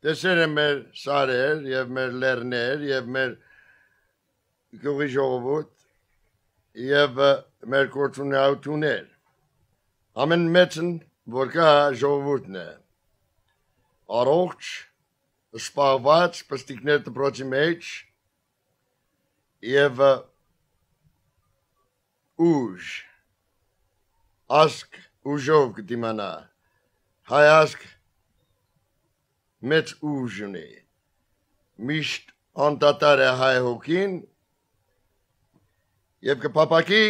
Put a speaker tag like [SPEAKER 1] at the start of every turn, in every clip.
[SPEAKER 1] տեսել եմ մեր սարեր եւ մեր լեռներ եւ մեր գյուղի ժողովուրդ եւ մեր գործունեություններ ամեն մեծն որ կա ժողովուրդն է առողջ սպառված պստիկներ դպրոցի մեջ եւ ուժ ասկ ուժով կդիմանա հայ ասկ մեծ ուժ ունի միշտ անդադար է հայ հոգին եւ կփապակի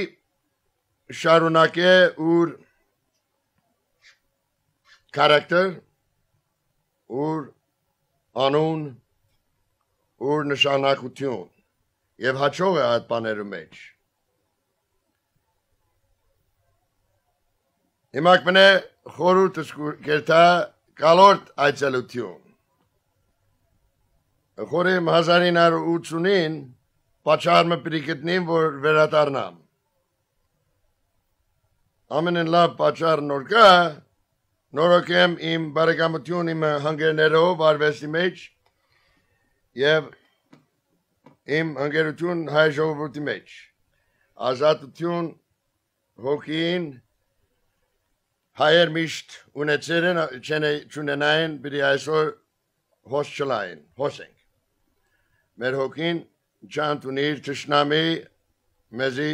[SPEAKER 1] շարունակե ուր character ուր անուն ուր նշանակություն եւ հաջող է այդ բաներու մեջ հիմա կմնե խորհուրդս կերտա կալորդ այցելություն խորիմ 1980-ին պատճառը պիտի գտնին որ վերադառնամ ամենն լավ պատճառ նոր կա նորոգեմ իմ բարեկամություն իմ հանգերներով արվեստի մեջ եւ իմ հանգերություն հայ ժողովրդի մեջ ազատություն հոգին հայեր միշտ ունեցել են չունենային պիտի այսօր հոս չլային հոսենք մեր հոգին Ճանտունիր ճշնամի մեզի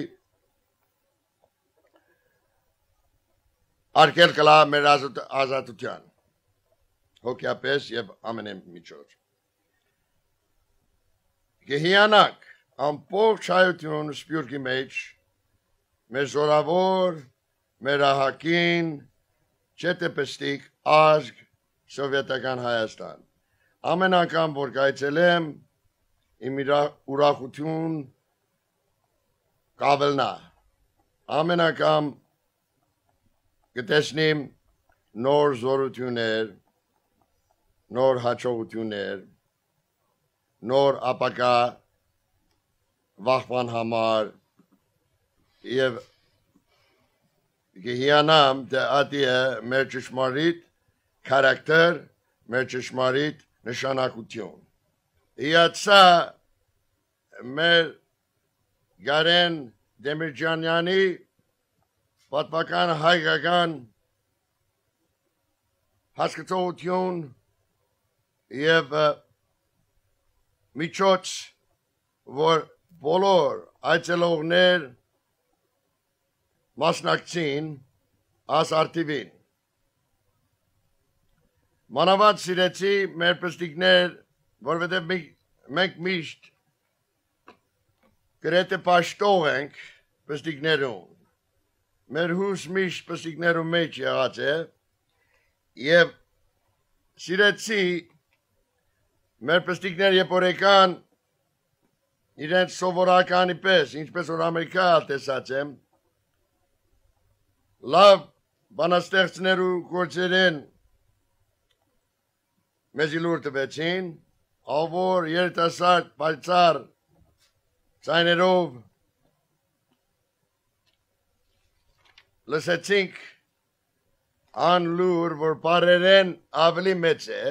[SPEAKER 1] արկել կլա մեր ազատության հոգյապես եւ ամենեն միջոց գեհյանակ ամբողջ հայություն սպյուրքի մեջ մեր զորավոր մեր ահակին չետեպստիկ ազգ սովետական Հայաստան ամեն անգամ որ կայցելեմ իմ ուրախություն կավելնա ամեն անգամ կտեսնիմ նոր զորություններ նոր հաջողություններ նոր ապակա վախվան համար եւ գիհանամ դե ադի է մեր ճշմարիտ քարակտեր մեր ճշմարիտ նշանակություն Իացա մեր Գարեն Դեմիրճանյանի պատմական հայկական հասկացություն եւ միջոց որ բոլոր այցելողներ մասնակցին ասարտիվին մանավանդ սիրեցի մեր պստիկներ որովհետև մենք միշտ գրեթե պաշտող ենք պստիկներում մեր հուս միշտ պստիկներում մեջ եղած է եւ սիրեցի մեր պստիկներ երբ որ եկան իրենց սովորականի պես ինչպես որ Ամերիկա տեսած եմ լավ բանաստեղծներու գործերեն մեզի լուր տվեցին Ավոր երիտասարդ պայծառ ցայներով լսեցինք անլուր որ բարերեն ավելի մեծ է